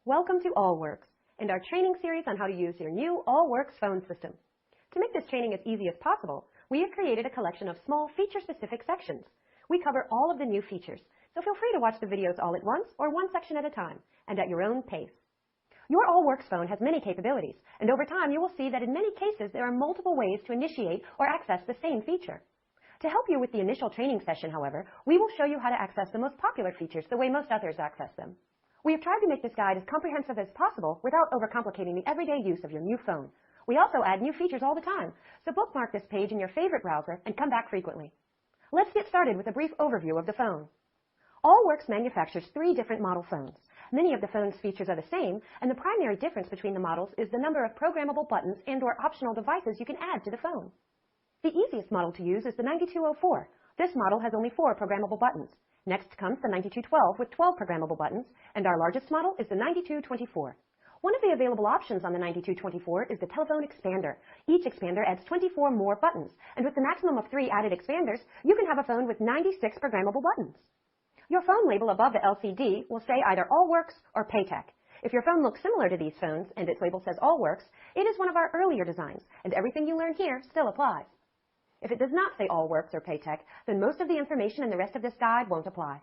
Welcome to Allwor and our training series on how to use your new Allwor phone system. To make this training as easy as possible, we have created a collection of small feature-specific sections. We cover all of the new features, so feel free to watch the videos all at once or one section at a time, and at your own pace. Your Allwor phone has many capabilities, and over time you will see that in many cases there are multiple ways to initiate or access the same feature. To help you with the initial training session, however, we will show you how to access the most popular features the way most others access them. We have tried to make this guide as comprehensive as possible without overcomplicating the everyday use of your new phone. We also add new features all the time, so bookmark this page in your favorite browser and come back frequently. Let's get started with a brief overview of the phone. Allwor manufactures 3 different model phones. Many of the phone's features are the same, and the primary difference between the models is the number of programmable buttons and/or optional devices you can add to the phone. The easiest model to use is the 9204. This model has only 4 programmable buttons. Next comes the 9212 with 12 programmable buttons, and our largest model is the 9224. One of the available options on the 9224 is the telephone expander. Each expander adds 24 more buttons, and with the maximum of 3 added expanders, you can have a phone with 96 programmable buttons. Your phone label above the LCD will say either Allwor or Paytech. If your phone looks similar to these phones and its label says Allwor, it is one of our earlier designs, and everything you learn here still applies. If it does not say Allwor or Paytech, then most of the information in the rest of this guide won't apply.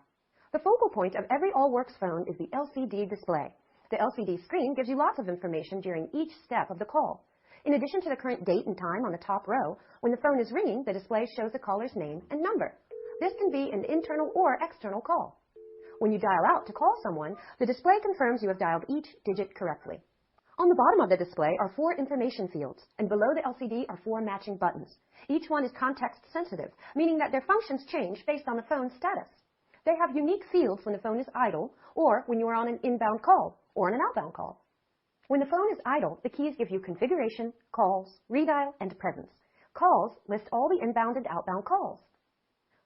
The focal point of every Allwor phone is the LCD display. The LCD screen gives you lots of information during each step of the call. In addition to the current date and time on the top row, when the phone is ringing, the display shows the caller's name and number. This can be an internal or external call. When you dial out to call someone, the display confirms you have dialed each digit correctly. On the bottom of the display are 4 information fields, and below the LCD are 4 matching buttons. Each one is context sensitive, meaning that their functions change based on the phone's status. They have unique fields when the phone is idle, or when you are on an inbound call, or on an outbound call. When the phone is idle, the keys give you configuration, calls, redial, and presence. Calls list all the inbound and outbound calls.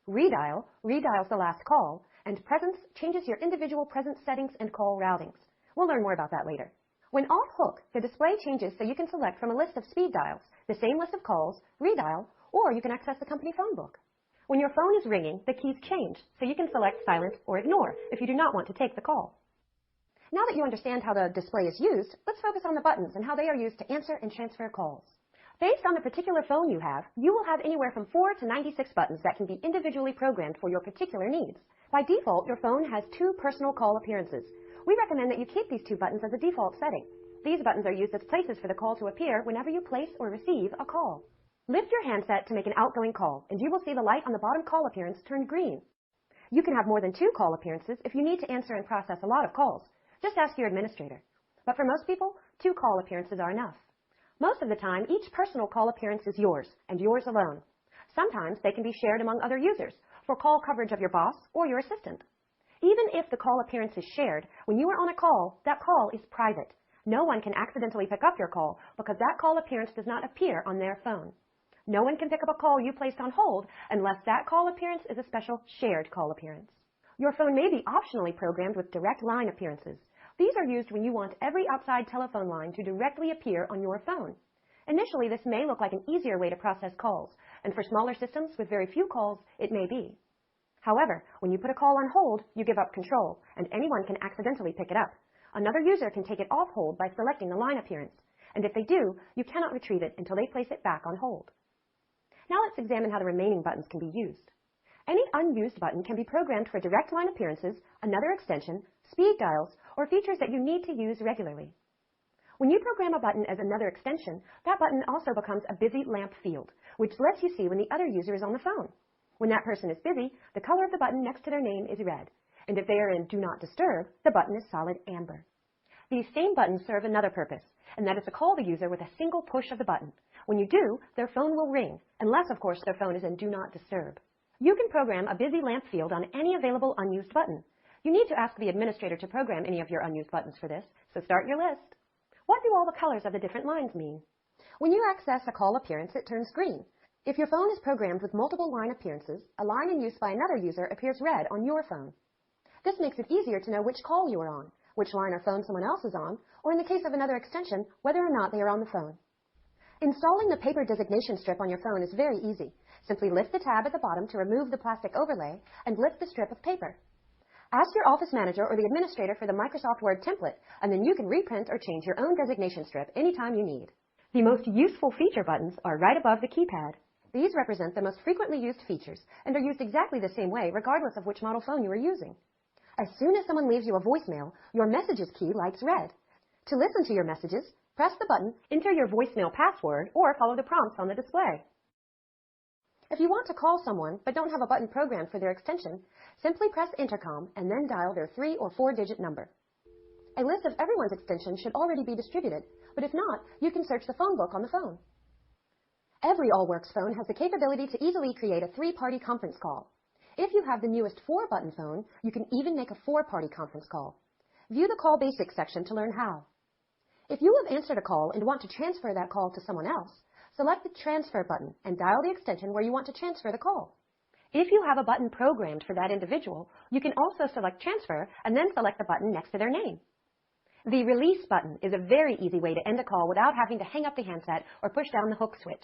Redial redials the last call, and presence changes your individual presence settings and call routings. We'll learn more about that later. When off hook, the display changes so you can select from a list of speed dials, the same list of calls, redial, or you can access the company phone book. When your phone is ringing, the keys change so you can select silent or ignore if you do not want to take the call. Now that you understand how the display is used, let's focus on the buttons and how they are used to answer and transfer calls. Based on the particular phone you have, you will have anywhere from 4 to 96 buttons that can be individually programmed for your particular needs. By default, your phone has 2 personal call appearances. We recommend that you keep these 2 buttons as a default setting. These buttons are used as places for the call to appear whenever you place or receive a call. Lift your handset to make an outgoing call, and you will see the light on the bottom call appearance turn green. You can have more than 2 call appearances if you need to answer and process a lot of calls. Just ask your administrator. But for most people, 2 call appearances are enough. Most of the time, each personal call appearance is yours, and yours alone. Sometimes they can be shared among other users for call coverage of your boss or your assistant. Even if the call appearance is shared, when you are on a call, that call is private. No one can accidentally pick up your call because that call appearance does not appear on their phone. No one can pick up a call you placed on hold unless that call appearance is a special shared call appearance. Your phone may be optionally programmed with direct line appearances. These are used when you want every outside telephone line to directly appear on your phone. Initially, this may look like an easier way to process calls, and for smaller systems with very few calls, it may be. However, when you put a call on hold, you give up control, and anyone can accidentally pick it up. Another user can take it off hold by selecting the line appearance, and if they do, you cannot retrieve it until they place it back on hold. Now let's examine how the remaining buttons can be used. Any unused button can be programmed for direct line appearances, another extension, speed dials, or features that you need to use regularly. When you program a button as another extension, that button also becomes a busy lamp field, which lets you see when the other user is on the phone. When that person is busy, the color of the button next to their name is red, and if they are in Do Not Disturb, the button is solid amber. These same buttons serve another purpose, and that is to call the user with a single push of the button. When you do, their phone will ring, unless, of course, their phone is in Do Not Disturb. You can program a busy lamp field on any available unused button. You need to ask the administrator to program any of your unused buttons for this, so start your list. What do all the colors of the different lines mean? When you access a call appearance, it turns green. If your phone is programmed with multiple line appearances, a line in use by another user appears red on your phone. This makes it easier to know which call you are on, which line or phone someone else is on, or in the case of another extension, whether or not they are on the phone. Installing the paper designation strip on your phone is very easy. Simply lift the tab at the bottom to remove the plastic overlay and lift the strip of paper. Ask your office manager or the administrator for the Microsoft Word template, and then you can reprint or change your own designation strip anytime you need. The most useful feature buttons are right above the keypad. These represent the most frequently used features and are used exactly the same way regardless of which model phone you are using. As soon as someone leaves you a voicemail, your messages key lights red. To listen to your messages, press the button, enter your voicemail password, or follow the prompts on the display. If you want to call someone but don't have a button programmed for their extension, simply press intercom and then dial their 3- or 4-digit number. A list of everyone's extensions should already be distributed, but if not, you can search the phone book on the phone. Every Allworks phone has the capability to easily create a 3-party conference call. If you have the newest 4-button phone, you can even make a 4-party conference call. View the Call Basics section to learn how. If you have answered a call and want to transfer that call to someone else, select the Transfer button and dial the extension where you want to transfer the call. If you have a button programmed for that individual, you can also select Transfer and then select the button next to their name. The Release button is a very easy way to end a call without having to hang up the handset or push down the hook switch.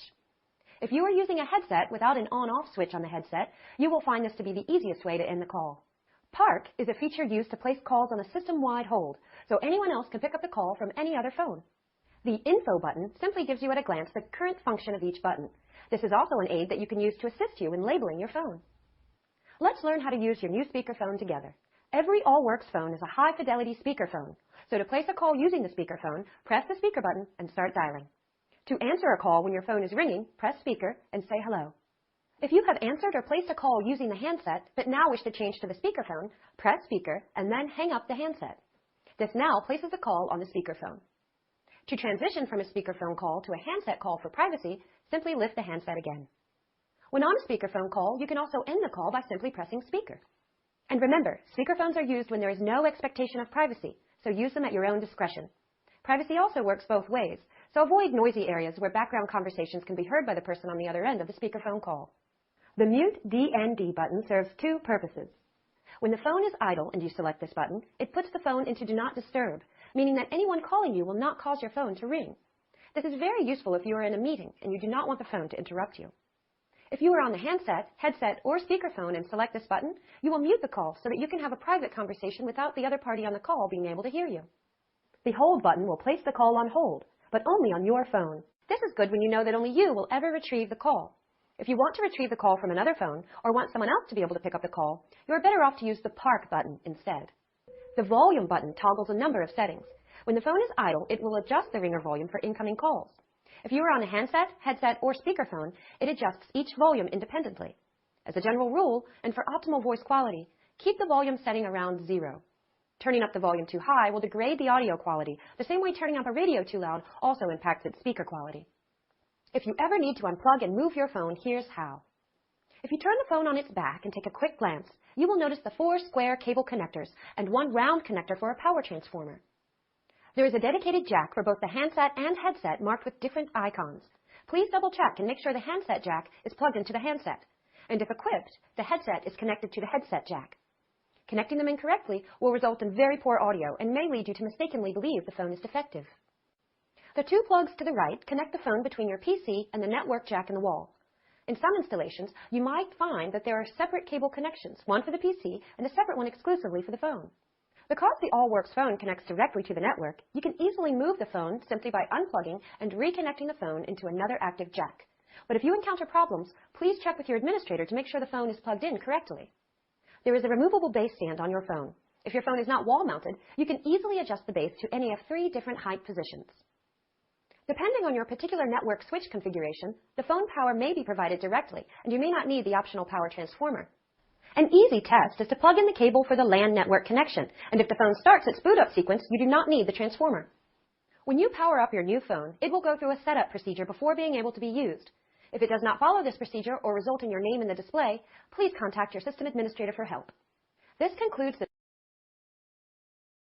If you are using a headset without an on-off switch on the headset, you will find this to be the easiest way to end the call. Park is a feature used to place calls on a system-wide hold, so anyone else can pick up the call from any other phone. The Info button simply gives you at a glance the current function of each button. This is also an aid that you can use to assist you in labeling your phone. Let's learn how to use your new speakerphone together. Every Allworks phone is a high-fidelity speakerphone, so to place a call using the speakerphone, press the speaker button and start dialing. To answer a call when your phone is ringing, press speaker and say hello. If you have answered or placed a call using the handset, but now wish to change to the speakerphone, press speaker and then hang up the handset. This now places the call on the speakerphone. To transition from a speakerphone call to a handset call for privacy, simply lift the handset again. When on a speakerphone call, you can also end the call by simply pressing speaker. And remember, speakerphones are used when there is no expectation of privacy, so use them at your own discretion. Privacy also works both ways, so avoid noisy areas where background conversations can be heard by the person on the other end of the speakerphone call. The Mute DND button serves 2 purposes. When the phone is idle and you select this button, it puts the phone into Do Not Disturb, meaning that anyone calling you will not cause your phone to ring. This is very useful if you are in a meeting and you do not want the phone to interrupt you. If you are on the handset, headset, or speakerphone and select this button, you will mute the call so that you can have a private conversation without the other party on the call being able to hear you. The Hold button will place the call on hold, but only on your phone. This is good when you know that only you will ever retrieve the call. If you want to retrieve the call from another phone or want someone else to be able to pick up the call, you are better off to use the Park button instead. The Volume button toggles a number of settings. When the phone is idle, it will adjust the ringer volume for incoming calls. If you are on a handset, headset, or speakerphone, it adjusts each volume independently. As a general rule, and for optimal voice quality, keep the volume setting around 0. Turning up the volume too high will degrade the audio quality, the same way turning up a radio too loud also impacts its speaker quality. If you ever need to unplug and move your phone, here's how. If you turn the phone on its back and take a quick glance, you will notice the 4 square cable connectors and 1 round connector for a power transformer. There is a dedicated jack for both the handset and headset marked with different icons. Please double check and make sure the handset jack is plugged into the handset. And if equipped, the headset is connected to the headset jack. Connecting them incorrectly will result in very poor audio and may lead you to mistakenly believe the phone is defective. The 2 plugs to the right connect the phone between your PC and the network jack in the wall. In some installations, you might find that there are separate cable connections, one for the PC and a separate one exclusively for the phone. Because the Allworks phone connects directly to the network, you can easily move the phone simply by unplugging and reconnecting the phone into another active jack. But if you encounter problems, please check with your administrator to make sure the phone is plugged in correctly. There is a removable base stand on your phone. If your phone is not wall-mounted, you can easily adjust the base to any of 3 different height positions. Depending on your particular network switch configuration, the phone power may be provided directly, and you may not need the optional power transformer. An easy test is to plug in the cable for the LAN network connection, and if the phone starts its boot up sequence, you do not need the transformer. When you power up your new phone, it will go through a setup procedure before being able to be used. If it does not follow this procedure or result in your name in the display, please contact your system administrator for help. This concludes the